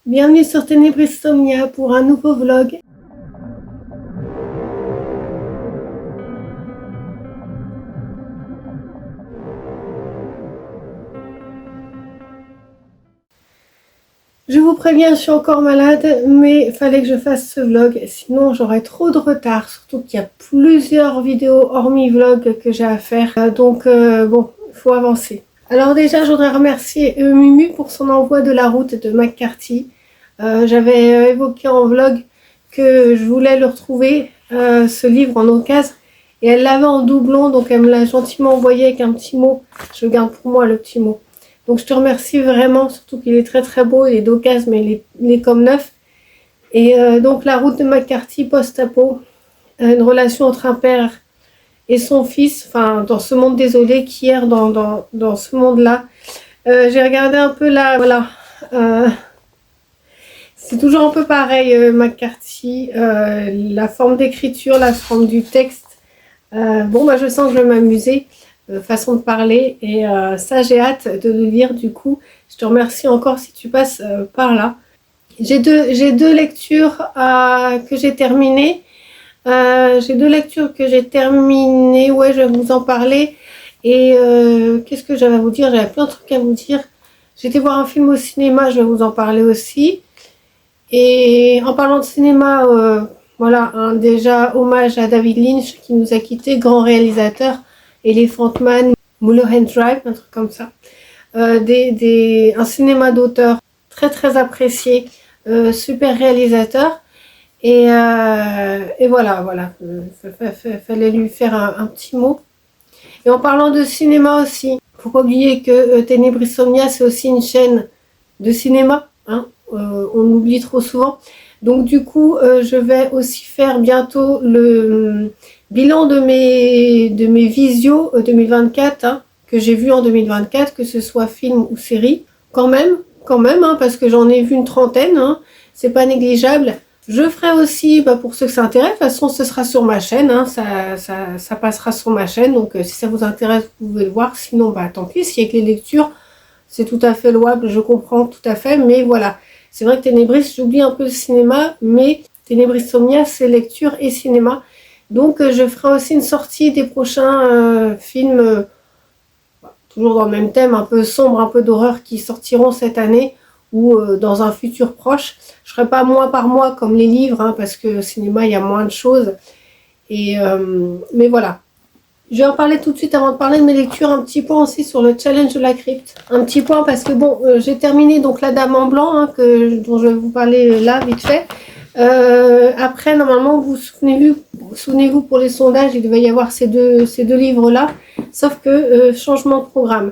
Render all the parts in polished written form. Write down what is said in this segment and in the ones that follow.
Bienvenue sur Ténébrisomnia pour un nouveau vlog. Je vous préviens, je suis encore malade, mais il fallait que je fasse ce vlog, sinon j'aurais trop de retard, surtout qu'il y a plusieurs vidéos hormis vlog que j'ai à faire, donc bon, il faut avancer. Alors déjà, je voudrais remercier Mumu pour son envoi de La Route de McCarthy. J'avais évoqué en vlog que je voulais le retrouver, ce livre en occasion, et elle l'avait en doublon, donc elle me l'a gentiment envoyé avec un petit mot. Je garde pour moi le petit mot. Donc je te remercie vraiment, surtout qu'il est très très beau, il est d'occasion mais il est comme neuf. Et donc La Route de McCarthy, post-apo, une relation entre un père et son fils, enfin dans ce monde désolé qui erre dans ce monde-là. J'ai regardé un peu là, voilà. C'est toujours un peu pareil, McCarthy, la forme d'écriture, la forme du texte. Bon, bah, je sens que je vais m'amuser, façon de parler, et ça, j'ai hâte de le lire du coup. Je te remercie encore si tu passes par là. J'ai deux lectures que j'ai terminées. Ouais, je vais vous en parler. Et qu'est-ce que j'avais à vous dire? J'avais plein de trucs à vous dire. J'ai été voir un film au cinéma, je vais vous en parler aussi. Et en parlant de cinéma, voilà, déjà hommage à David Lynch qui nous a quittés, grand réalisateur, Elephant Man, Mulholland Drive, un truc comme ça. Un cinéma d'auteur très très apprécié, super réalisateur. Et voilà, fallait lui faire un petit mot. Et en parlant de cinéma aussi, faut pas oublier que Ténébrisomnia, c'est aussi une chaîne de cinéma, hein. On l'oublie trop souvent. Donc du coup, je vais aussi faire bientôt le bilan de mes visios 2024, hein, que j'ai vu en 2024, que ce soit film ou série. Quand même, hein, parce que j'en ai vu une trentaine, hein, c'est pas négligeable. Je ferai aussi, pour ceux que ça intéresse, de toute façon ce sera sur ma chaîne, hein, ça passera sur ma chaîne, donc si ça vous intéresse, vous pouvez le voir, sinon tant pis, si avec les lectures, c'est tout à fait louable, je comprends tout à fait, mais voilà. C'est vrai que Ténébris, j'oublie un peu le cinéma, mais Ténébrisomnia, c'est lecture et cinéma. Donc je ferai aussi une sortie des prochains films, toujours dans le même thème, un peu sombre, un peu d'horreur, qui sortiront cette année ou dans un futur proche. Je ne ferai pas mois par mois comme les livres, hein, parce que au cinéma, il y a moins de choses. Mais voilà. Je vais en parler tout de suite avant de parler de mes lectures, un petit point aussi sur le challenge de la crypte. Un petit point parce que bon, j'ai terminé donc La Dame en blanc, hein, dont je vais vous parler là vite fait. Après, normalement, vous souvenez-vous pour les sondages, il devait y avoir ces deux livres-là, sauf que changement de programme.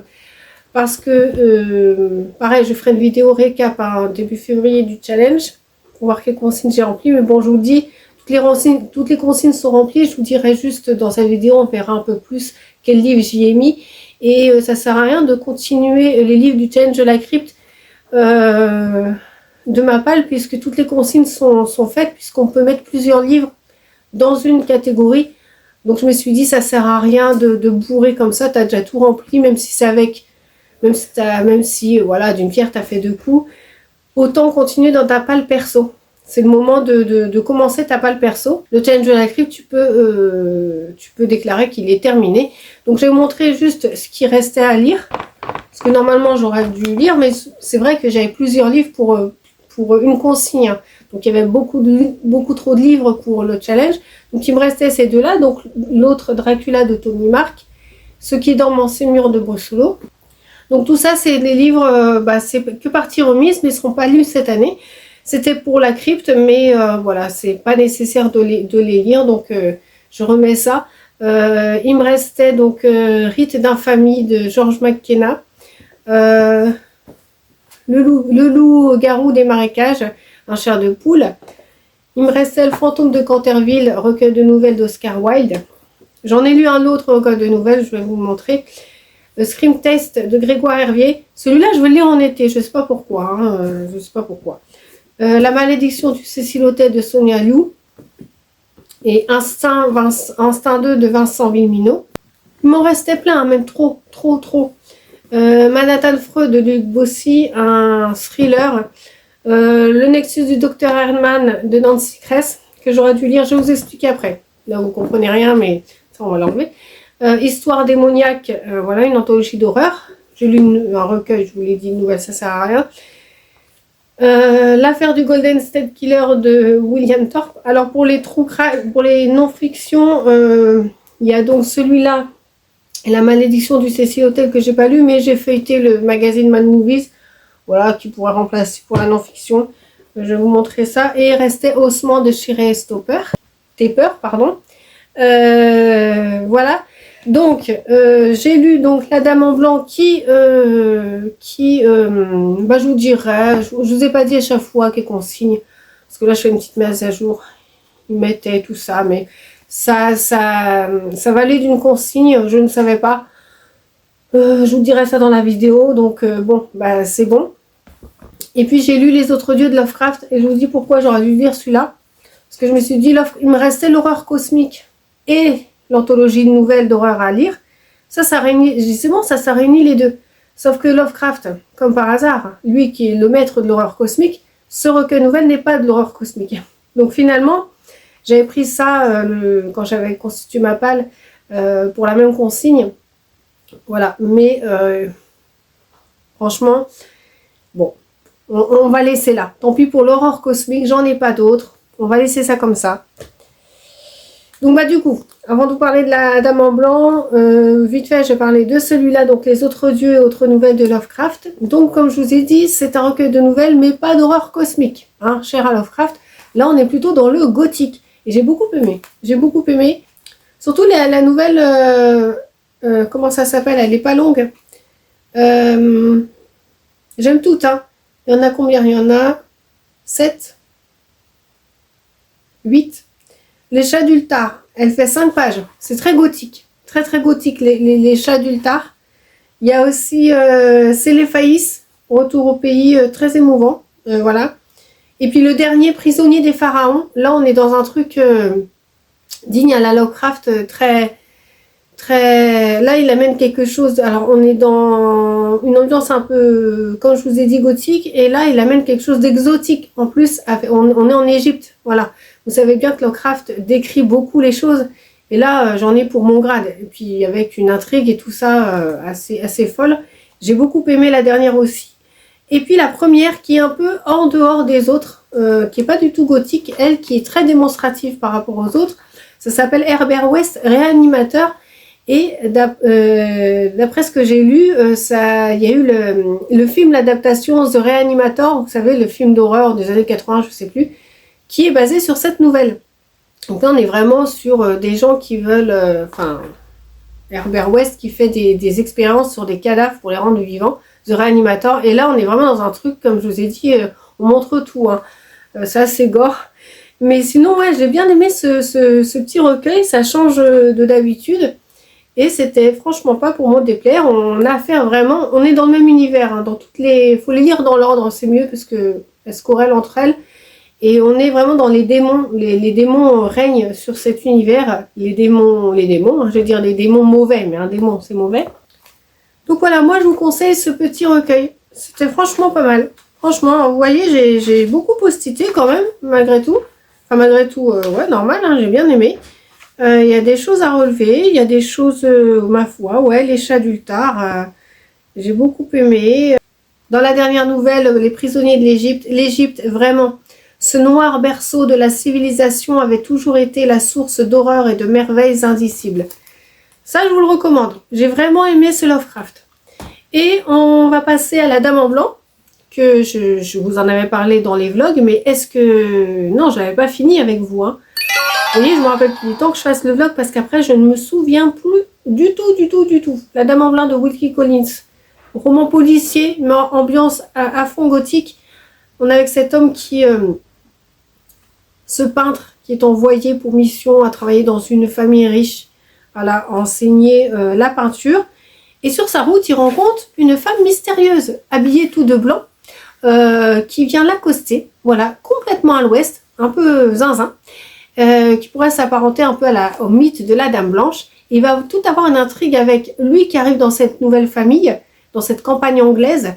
Parce que, pareil, je ferai une vidéo récap début février du challenge pour voir quelles consignes j'ai remplies. Mais bon, je vous dis, toutes les consignes sont remplies. Je vous dirai juste dans cette vidéo, on verra un peu plus quel livre j'y ai mis. Et ça sert à rien de continuer les livres du challenge de la crypte de ma palle, puisque toutes les consignes sont faites, puisqu'on peut mettre plusieurs livres dans une catégorie. Donc je me suis dit, ça sert à rien de bourrer comme ça. Tu as déjà tout rempli, même si c'est avec... Même si voilà, d'une pierre, tu as fait deux coups. Autant continuer dans ta palle perso. C'est le moment de commencer ta palle perso. Le challenge de la crypte, tu peux déclarer qu'il est terminé. Donc, je vais vous montrer juste ce qui restait à lire. Parce que normalement, j'aurais dû lire, mais c'est vrai que j'avais plusieurs livres pour une consigne. Donc, il y avait beaucoup trop de livres pour le challenge. Donc, il me restait ces deux-là. Donc, l'autre Dracula de Tony Mark. Ce qui dorment en ces murs de Brusselot. Donc tout ça, c'est des livres, c'est que partie remise, mais ne seront pas lus cette année. C'était pour la crypte, mais voilà, c'est pas nécessaire de les lire, donc je remets ça. Il me restait donc Rite d'infamie de George McKenna, le loup-garou des marécages, un chair de poule. Il me restait Le fantôme de Canterville, recueil de nouvelles d'Oscar Wilde. J'en ai lu un autre recueil de nouvelles, je vais vous montrer. Le Scream Test de Grégoire Hervier. Celui-là, je vais le lire en été. Je ne sais pas pourquoi. La malédiction du Cécilotet de Sonia Liu. Et Instinct 2 de Vincent Villeminot. Il m'en restait plein, même trop. Manhattan Freud de Luc Bossy. Un thriller Le Nexus du Dr Herman de Nancy Kress, que j'aurais dû lire, je vais vous expliquer après. Là, vous ne comprenez rien, mais ça, on va l'enlever. Histoire démoniaque, voilà, une anthologie d'horreur. J'ai lu un recueil, je vous l'ai dit, une nouvelle, ça sert à rien. L'affaire du Golden State Killer de William Thorpe. Alors pour les pour les non-fictions, il y a donc celui-là, La malédiction du Cecil Hotel, que j'ai pas lu, mais j'ai feuilleté le magazine Mad Movies, voilà, qui pourrait remplacer pour la non-fiction. Je vais vous montrer ça. Et il restait Ossements de Shirley Taper, pardon. Voilà. Donc, j'ai lu donc La Dame en Blanc je vous dirai, je vous ai pas dit à chaque fois quelle consigne, parce que là je fais une petite mise à jour, ils mettaient tout ça, mais ça valait d'une consigne, je ne savais pas. Je vous dirai ça dans la vidéo, donc bon, bah c'est bon. Et puis j'ai lu Les Autres Dieux de Lovecraft, et je vous dis pourquoi j'aurais dû lire celui-là, parce que je me suis dit, il me restait l'horreur cosmique et l'anthologie de nouvelles d'horreur à lire. Ça réunit, je dis c'est bon, ça réunit les deux. Sauf que Lovecraft, comme par hasard, lui qui est le maître de l'horreur cosmique, ce recueil nouvelle n'est pas de l'horreur cosmique. Donc finalement, j'avais pris ça quand j'avais constitué ma palle pour la même consigne. Voilà, mais franchement, bon, on va laisser là. Tant pis pour l'horreur cosmique, j'en ai pas d'autres. On va laisser ça comme ça. Donc bah du coup, avant de vous parler de La Dame en Blanc, vite fait, je vais parler de celui-là, donc Les Autres Dieux et Autres Nouvelles de Lovecraft. Donc comme je vous ai dit, c'est un recueil de nouvelles, mais pas d'horreur cosmique, hein, cher à Lovecraft. Là, on est plutôt dans le gothique. Et j'ai beaucoup aimé. J'ai beaucoup aimé. Surtout la nouvelle, comment ça s'appelle? Elle n'est pas longue. J'aime toutes, hein. Il y en a combien? Il y en a 7, 8. Les chats d'Ultar, elle fait 5 pages. C'est très gothique. Très très gothique, les chats d'Ultar. Il y a aussi Céléphaïs, Retour au pays, très émouvant. Voilà. Et puis le dernier, Prisonnier des pharaons. Là, on est dans un truc digne à la Lovecraft, très... Là, il amène quelque chose... Alors, on est dans une ambiance un peu, comme je vous ai dit, gothique. Et là, il amène quelque chose d'exotique. En plus, on est en Égypte. Voilà. Vous savez bien que Lovecraft décrit beaucoup les choses. Et là, j'en ai pour mon grade. Et puis, avec une intrigue et tout ça assez folle. J'ai beaucoup aimé la dernière aussi. Et puis, la première qui est un peu en dehors des autres, qui n'est pas du tout gothique. Elle, qui est très démonstrative par rapport aux autres. Ça s'appelle Herbert West, Réanimateur. Et d'après ce que j'ai lu, il y a eu le film, l'adaptation The Reanimator, vous savez, le film d'horreur des années 80, je ne sais plus, qui est basé sur cette nouvelle. Donc là, on est vraiment sur des gens qui veulent... Herbert West qui fait des expériences sur des cadavres pour les rendre vivants, The Reanimator. Et là, on est vraiment dans un truc, comme je vous ai dit, on montre tout. Hein. C'est assez gore. Mais sinon, ouais, j'ai bien aimé ce petit recueil, ça change de d'habitude. Et c'était franchement pas pour moi de déplaire. On a affaire vraiment, on est dans le même univers. Hein, dans faut les lire dans l'ordre, c'est mieux parce que elles se corrèlent entre elles. Et on est vraiment dans les démons. Les démons règnent sur cet univers. Les démons, hein, je veux dire les démons mauvais, mais un démon c'est mauvais. Donc voilà, moi je vous conseille ce petit recueil. C'était franchement pas mal. Franchement, vous voyez, j'ai beaucoup postité quand même, malgré tout. Enfin malgré tout, ouais, normal, hein, j'ai bien aimé. Il y a des choses à relever, il y a des choses, ma foi, ouais, les chats d'Ultar, j'ai beaucoup aimé. Dans la dernière nouvelle, les prisonniers de l'Égypte, vraiment, ce noir berceau de la civilisation avait toujours été la source d'horreur et de merveilles indicibles. Ça, je vous le recommande. J'ai vraiment aimé ce Lovecraft. Et on va passer à La Dame en Blanc, que je vous en avais parlé dans les vlogs, mais est-ce que... Non, je n'avais pas fini avec vous, hein. Vous voyez, je me rappelle plus du temps que je fasse le vlog parce qu'après, je ne me souviens plus du tout. La Dame en Blanc de Wilkie Collins. Roman policier, mais ambiance à fond gothique. On est avec cet homme qui... ce peintre qui est envoyé pour mission à travailler dans une famille riche, voilà, enseigner la peinture. Et sur sa route, il rencontre une femme mystérieuse, habillée tout de blanc, qui vient l'accoster, voilà, complètement à l'ouest, un peu zinzin. Qui pourrait s'apparenter un peu au mythe de la Dame Blanche. Il va tout avoir une intrigue avec lui qui arrive dans cette nouvelle famille, dans cette campagne anglaise,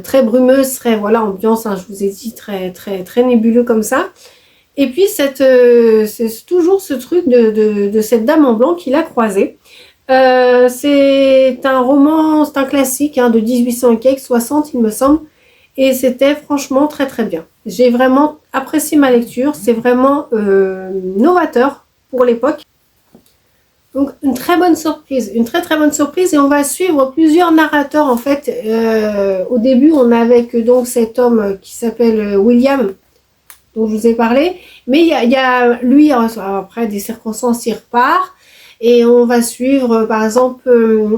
très brumeuse, très, voilà, ambiance, hein, je vous ai dit, très, très, très nébuleux comme ça. Et puis, c'est toujours ce truc de cette dame en blanc qu'il a croisée. C'est un roman, c'est un classique hein, de 1800 et quelques, 60 il me semble. Et c'était franchement très très bien. J'ai vraiment apprécié ma lecture. C'est vraiment novateur pour l'époque. Donc une très bonne surprise, une très très bonne surprise. Et on va suivre plusieurs narrateurs en fait. Au début, on a avec donc cet homme qui s'appelle William, dont je vous ai parlé. Mais il y a lui, après des circonstances, il repart. Et on va suivre, par exemple,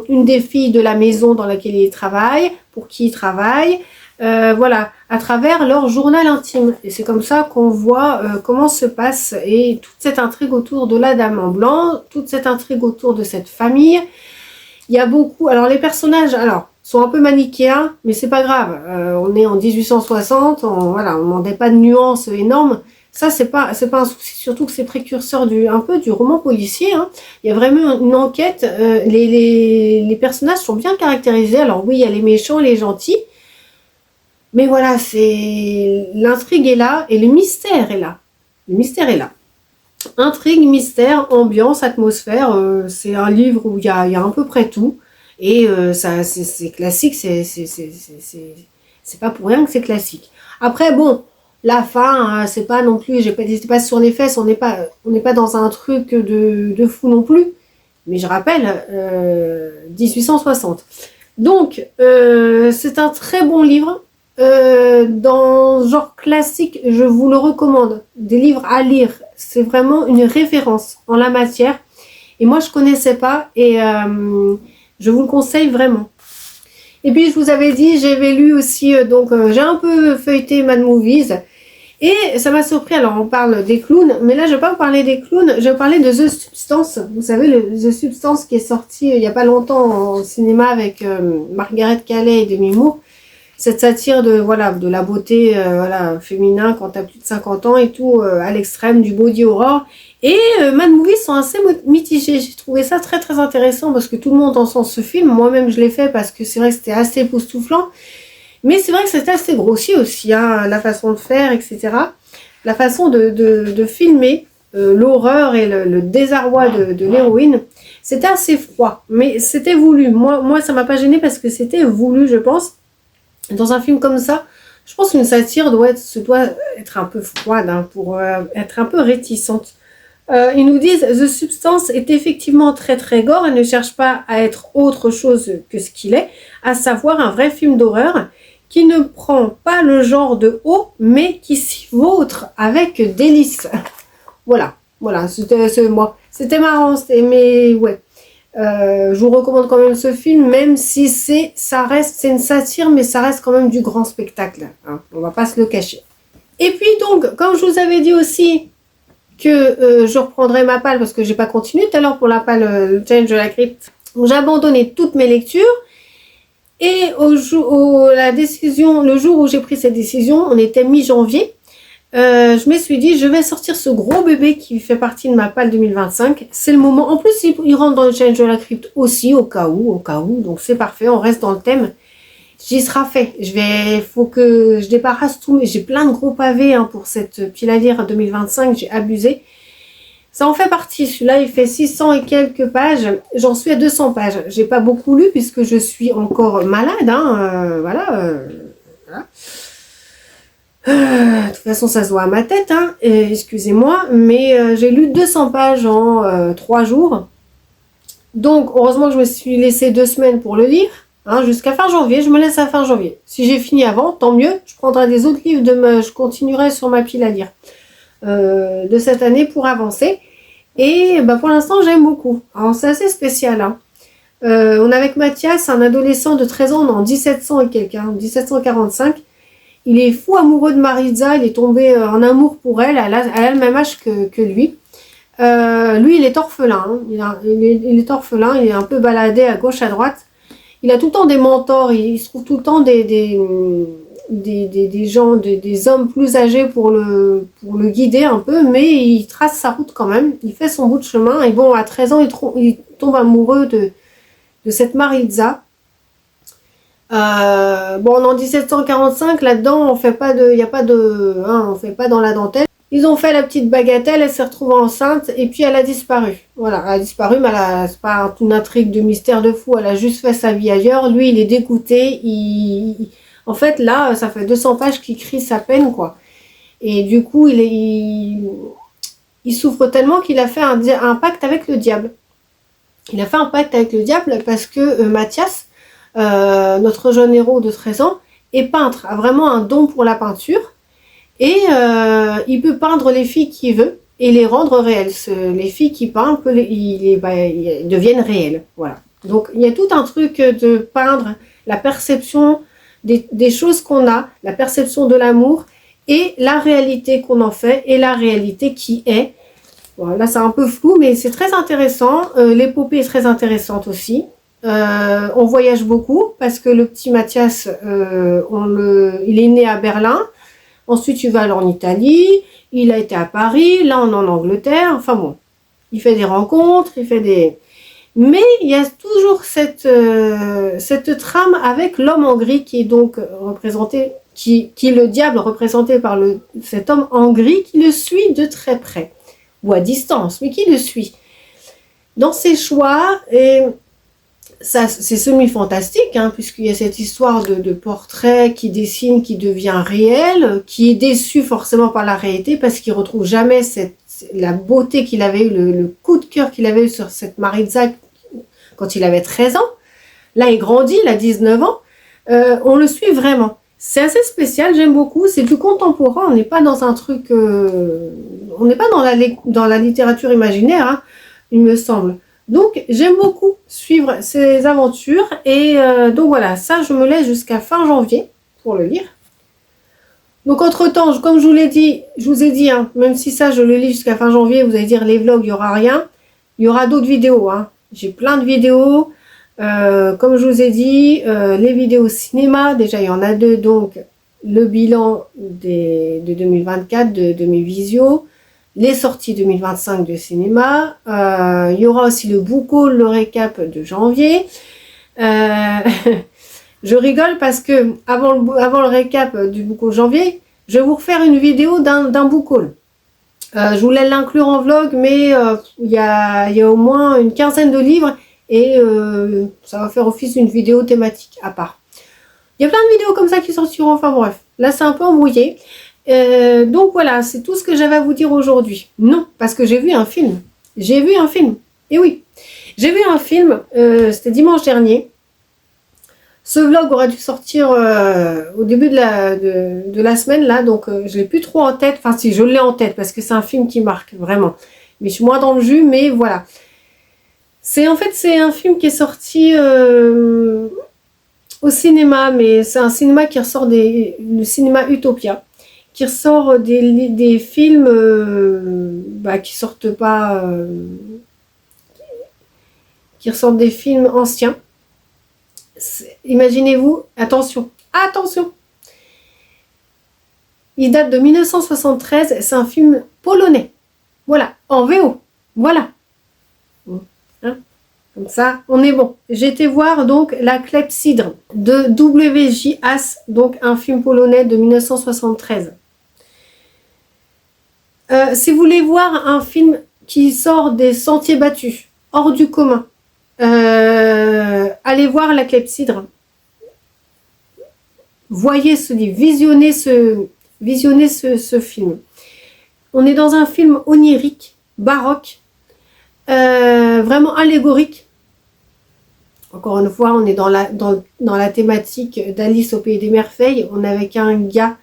une des filles de la maison dans laquelle il travaille, pour qui il travaille. Voilà, à travers leur journal intime. Et c'est comme ça qu'on voit comment se passe et toute cette intrigue autour de la dame en blanc, toute cette intrigue autour de cette famille. Il y a beaucoup... Alors les personnages, sont un peu manichéens, mais c'est pas grave. On est en 1860, on demandait pas de nuances énormes. Ça, c'est pas un souci, surtout que c'est précurseur un peu du roman policier. Hein. Il y a vraiment une enquête. Les personnages sont bien caractérisés. Alors oui, il y a les méchants, les gentils. Mais voilà, l'intrigue est là et le mystère est là. Le mystère est là. Intrigue, mystère, ambiance, atmosphère. C'est un livre où il y a à peu près tout. Et c'est classique, c'est pas pour rien que c'est classique. Après, bon, la fin, c'est pas non plus, j'étais pas sur les fesses, on n'est pas dans un truc de fou non plus. Mais je rappelle, 1860. Donc, c'est un très bon livre. Dans genre classique, je vous le recommande. Des livres à lire, c'est vraiment une référence en la matière. Et moi, je connaissais pas et je vous le conseille vraiment. Et puis, je vous avais dit, j'avais lu aussi, j'ai un peu feuilleté Mad Movies. Et ça m'a surpris, alors on parle des clowns, mais là je vais pas vous parler des clowns, je vais vous parler de The Substance. Vous savez, The Substance qui est sorti il y a pas longtemps au cinéma avec Margaret Qualley et Demi Moore. Cette satire de la beauté féminin quand tu as plus de 50 ans et tout, à l'extrême du body horror. Et Mad Movies sont assez mitigés. J'ai trouvé ça très très intéressant parce que tout le monde encense ce film. Moi-même je l'ai fait parce que c'est vrai que c'était assez époustouflant. Mais c'est vrai que c'était assez grossier aussi, hein, la façon de faire, etc. La façon de filmer l'horreur et le désarroi de l'héroïne. C'était assez froid, mais c'était voulu. Moi, ça m'a pas gêné parce que c'était voulu, je pense. Dans un film comme ça, je pense qu'une satire doit être un peu froide hein, pour être un peu réticente. Ils nous disent « The Substance est effectivement très très gore et ne cherche pas à être autre chose que ce qu'il est, à savoir un vrai film d'horreur qui ne prend pas le genre de haut, mais qui s'y vautre avec délice. » Voilà, c'était marrant, mais ouais. Je vous recommande quand même ce film, même si c'est une satire, mais ça reste quand même du grand spectacle. Hein, on va pas se le cacher. Et puis donc, comme je vous avais dit aussi que je reprendrai ma palle parce que j'ai pas continué tout à l'heure pour la palle le challenge de la crypte. J'ai abandonné toutes mes lectures et le jour où j'ai pris cette décision, on était mi-janvier. Je me suis dit, je vais sortir ce gros bébé qui fait partie de ma palle 2025. C'est le moment. En plus, il rentre dans le challenge de la crypte aussi, au cas où. Donc, c'est parfait. On reste dans le thème. J'y sera fait. Faut que je débarrasse tout. J'ai plein de gros pavés hein, pour cette pile à lire 2025. J'ai abusé. Ça en fait partie. Celui-là, il fait 600 et quelques pages. J'en suis à 200 pages. J'ai pas beaucoup lu puisque je suis encore malade. Hein, voilà. De toute façon, ça se voit à ma tête. Hein, excusez-moi. Mais j'ai lu 200 pages en 3 jours. Donc, heureusement que je me suis laissé 2 semaines pour le lire. Hein, jusqu'à fin janvier, je me laisse à fin janvier. Si j'ai fini avant, tant mieux. Je prendrai des autres livres, je continuerai sur ma pile à lire de cette année pour avancer. Et pour l'instant, j'aime beaucoup. Alors, c'est assez spécial. Hein. On est avec Mathias, un adolescent de 13 ans, en 1700 et quelques, 1745. Il est fou amoureux de Maritza, il est tombé en amour pour elle, elle a le même âge que lui. Lui, il est orphelin. Hein. Il est orphelin, il est un peu baladé à gauche, à droite. Il a tout le temps des mentors, il se trouve tout le temps des gens, des hommes plus âgés pour le guider un peu, mais il trace sa route quand même, il fait son bout de chemin, et bon, à 13 ans, il tombe amoureux de cette Maritza. Bon, on est en 1745, là-dedans, on fait pas de, il y a pas de, hein, on fait pas dans la dentelle. Ils ont fait la petite bagatelle, elle s'est retrouvée enceinte et puis elle a disparu. Voilà, elle a disparu, mais c'est pas une intrigue de mystère de fou, elle a juste fait sa vie ailleurs. Lui, il est dégoûté. En fait, là, ça fait 200 pages qu'il crie sa peine, quoi. Et du coup, il souffre tellement qu'il a fait un pacte avec le diable. Il a fait un pacte avec le diable parce que Mathias, notre jeune héros de 13 ans, est peintre, a vraiment un don pour la peinture. Et il peut peindre les filles qu'il veut et les rendre réelles. Les filles qu'il peint, ils deviennent réelles. Voilà. Donc il y a tout un truc de peindre, la perception des choses qu'on a, la perception de l'amour et la réalité qu'on en fait et la réalité qui est. Voilà, là c'est un peu flou, mais c'est très intéressant. L'épopée est très intéressante aussi. On voyage beaucoup parce que le petit Mathias, il est né à Berlin. Ensuite, il va aller en Italie, il a été à Paris, là on est en Angleterre, enfin bon, il fait des rencontres, mais il y a toujours cette trame avec l'homme en gris qui est donc représenté, qui est le diable représenté par cet homme en gris qui le suit de très près, ou à distance, mais qui le suit. Dans ses choix, et ça, c'est semi-fantastique, hein, puisqu'il y a cette histoire de portrait qui dessine, qui devient réel, qui est déçu forcément par la réalité, parce qu'il ne retrouve jamais la beauté qu'il avait eu, le coup de cœur qu'il avait eu sur cette Maritza quand il avait 13 ans. Là, il grandit, il a 19 ans. On le suit vraiment. C'est assez spécial, j'aime beaucoup. C'est du contemporain, on n'est pas dans un truc... on n'est pas dans la littérature imaginaire, hein, il me semble. Donc, j'aime beaucoup suivre ces aventures. Et donc voilà, ça, je me laisse jusqu'à fin janvier pour le lire. Donc, entre-temps, comme je vous ai dit, hein, même si ça, je le lis jusqu'à fin janvier, vous allez dire les vlogs, il n'y aura rien. Il y aura d'autres vidéos. Hein. J'ai plein de vidéos. Comme je vous ai dit, les vidéos cinéma, déjà, il y en a 2. Donc, le bilan de 2024 de mes visios. Les sorties 2025 de cinéma. Il y aura aussi le book haul, le récap de janvier. Je rigole parce que avant le récap du book haul janvier, je vais vous refaire une vidéo d'un book haul. Je voulais l'inclure en vlog, mais il y a au moins une quinzaine de livres et ça va faire office d'une vidéo thématique à part. Il y a plein de vidéos comme ça qui sortiront, enfin bref. Là, c'est un peu embrouillé. Donc voilà, c'est tout ce que j'avais à vous dire aujourd'hui. Non, parce que j'ai vu un film. J'ai vu un film. Et oui, j'ai vu un film, c'était dimanche dernier. Ce vlog aurait dû sortir au début de la semaine, là, donc je l'ai plus trop en tête. Enfin si, je l'ai en tête, parce que c'est un film qui marque, vraiment. Mais je suis moins dans le jus, mais voilà. C'est un film qui est sorti au cinéma, mais c'est un cinéma qui ressort le cinéma Utopia, qui ressort des films qui sortent pas, qui ressortent des films anciens. Imaginez-vous, attention, il date de 1973, c'est un film polonais, voilà, en VO, voilà, hein, comme ça, on est bon. J'ai été voir donc La Clepsydre de W.J. Haas, donc un film polonais de 1973. Si vous voulez voir un film qui sort des sentiers battus, hors du commun, allez voir La Clepsydre. Voyez ce livre, visionnez ce film. On est dans un film onirique, baroque, vraiment allégorique. Encore une fois, on est dans la thématique d'Alice au pays des merveilles. On est avec un gars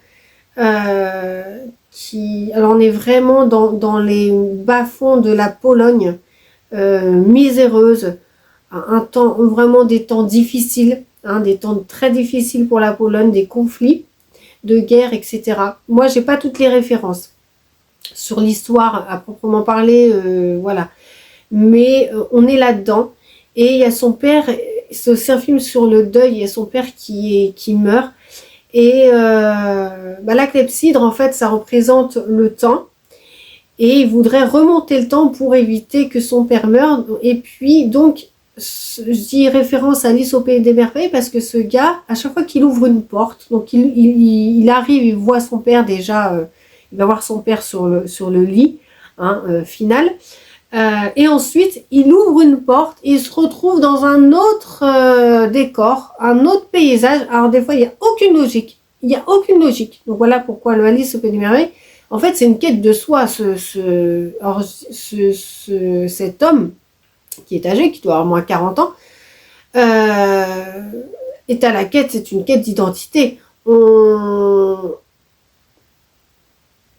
alors on est vraiment dans les bas-fonds de la Pologne miséreuse, vraiment des temps difficiles, hein, des temps très difficiles pour la Pologne, des conflits, de guerre, etc. Moi, j'ai pas toutes les références sur l'histoire à proprement parler, voilà. Mais on est là-dedans. Et il y a son père, c'est un film sur le deuil, il y a son père qui meurt. Et la clepsydre, en fait, ça représente le temps. Et il voudrait remonter le temps pour éviter que son père meure. Et puis, donc, je dis référence à Alice au Pays des Merveilles parce que ce gars, à chaque fois qu'il ouvre une porte, donc il arrive, il voit son père déjà, il va voir son père sur le lit final. Et ensuite, il ouvre une porte et il se retrouve dans un autre décor, un autre paysage. Alors des fois, il n'y a aucune logique. Il n'y a aucune logique. Donc voilà pourquoi le Alice au Pays des Merveilles, en fait, c'est une quête de soi. Cet homme qui est âgé, qui doit avoir moins 40 ans, est à la quête, c'est une quête d'identité.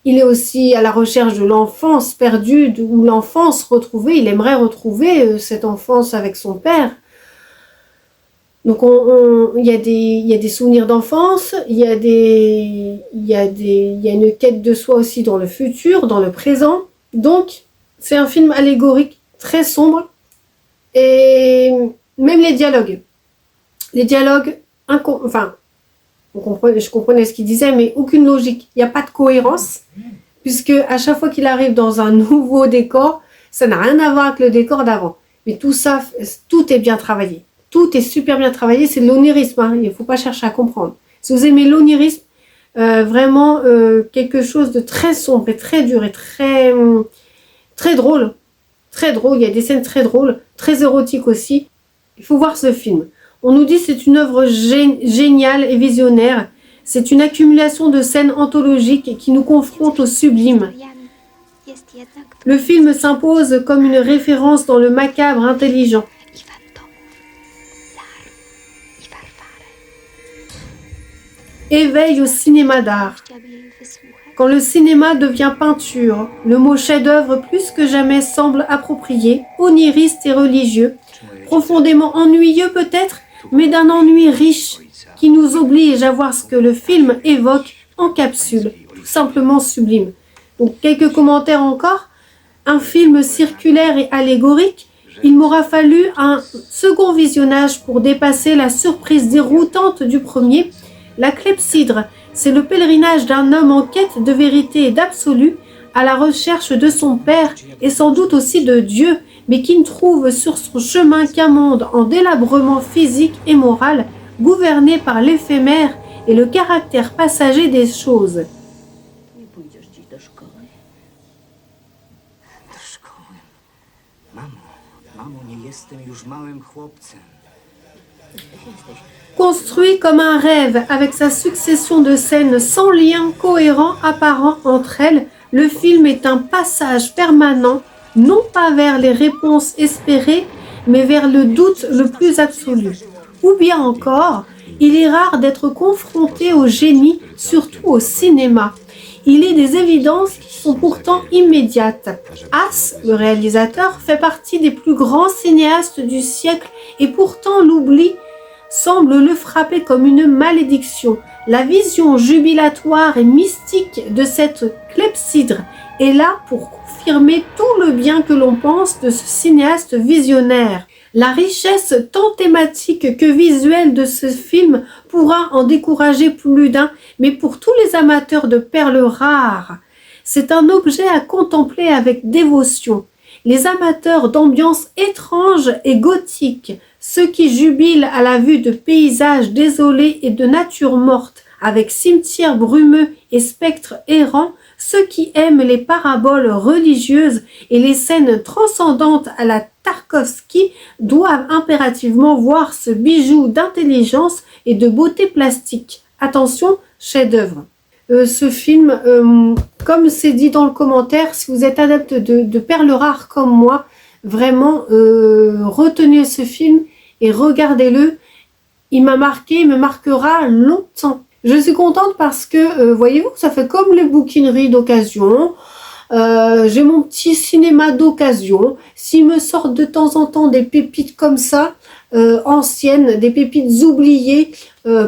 Il est aussi à la recherche de l'enfance perdue, ou l'enfance retrouvée. Il aimerait retrouver cette enfance avec son père. Donc il y a des souvenirs d'enfance, il y a une quête de soi aussi dans le futur, dans le présent. Donc c'est un film allégorique très sombre. Et même les dialogues, je comprenais ce qu'il disait, mais aucune logique. Il n'y a pas de cohérence, puisque à chaque fois qu'il arrive dans un nouveau décor, ça n'a rien à voir avec le décor d'avant. Mais tout ça, tout est bien travaillé. Tout est super bien travaillé. C'est de l'onirisme, il ne faut pas chercher à comprendre. Si vous aimez l'onirisme, vraiment quelque chose de très sombre et très dur et très drôle. Très drôle, il y a des scènes très drôles, très érotiques aussi. Il faut voir ce film. On nous dit que c'est une œuvre géniale et visionnaire. C'est une accumulation de scènes anthologiques qui nous confrontent au sublime. Le film s'impose comme une référence dans le macabre intelligent. Éveil au cinéma d'art. Quand le cinéma devient peinture, le mot chef-d'œuvre plus que jamais semble approprié, oniriste et religieux, profondément ennuyeux peut-être, mais d'un ennui riche qui nous oblige à voir ce que le film évoque en capsule, tout simplement sublime. Donc quelques commentaires encore. Un film circulaire et allégorique, il m'aura fallu un second visionnage pour dépasser la surprise déroutante du premier. La clepsydre, c'est le pèlerinage d'un homme en quête de vérité et d'absolu, à la recherche de son père et sans doute aussi de Dieu, mais qui ne trouve sur son chemin qu'un monde en délabrement physique et moral, gouverné par l'éphémère et le caractère passager des choses. Construit comme un rêve, avec sa succession de scènes sans lien cohérent apparent entre elles, le film est un passage permanent, non pas vers les réponses espérées, mais vers le doute le plus absolu. Ou bien encore, il est rare d'être confronté au génie, surtout au cinéma. Il est des évidences qui sont pourtant immédiates. Haas, le réalisateur, fait partie des plus grands cinéastes du siècle et pourtant l'oubli semble le frapper comme une malédiction. La vision jubilatoire et mystique de cette clepsydre est là pour confirmer tout le bien que l'on pense de ce cinéaste visionnaire. La richesse tant thématique que visuelle de ce film pourra en décourager plus d'un, mais pour tous les amateurs de perles rares, c'est un objet à contempler avec dévotion. Les amateurs d'ambiance étrange et gothique, ceux qui jubilent à la vue de paysages désolés et de nature morte, avec cimetières brumeux et spectres errants, ceux qui aiment les paraboles religieuses et les scènes transcendantes à la Tarkovsky doivent impérativement voir ce bijou d'intelligence et de beauté plastique. Attention, chef-d'œuvre. Ce film, comme c'est dit dans le commentaire, si vous êtes adepte de perles rares comme moi, vraiment retenez ce film et regardez-le. Il m'a marqué, il me marquera longtemps. Je suis contente parce que, voyez-vous, ça fait comme les bouquineries d'occasion. J'ai mon petit cinéma d'occasion. S'il me sortent de temps en temps des pépites comme ça, anciennes, des pépites oubliées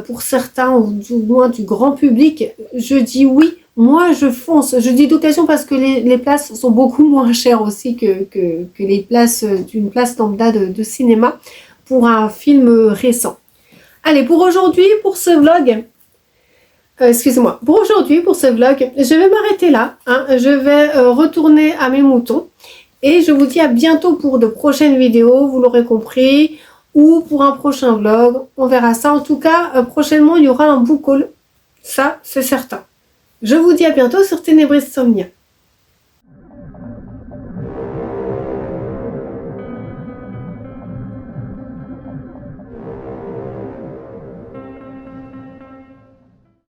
pour certains, ou du moins du grand public, je dis oui, moi je fonce. Je dis d'occasion parce que les places sont beaucoup moins chères aussi que les places d'une place lambda de cinéma pour un film récent. Allez, pour aujourd'hui, pour ce vlog, pour aujourd'hui, pour ce vlog, je vais m'arrêter là. Je vais retourner à mes moutons Et je vous dis à bientôt pour de prochaines vidéos, vous l'aurez compris, ou pour un prochain vlog. On verra ça. En tout cas, prochainement, il y aura un book haul. Ça, c'est certain. Je vous dis à bientôt sur Ténébrisomnia.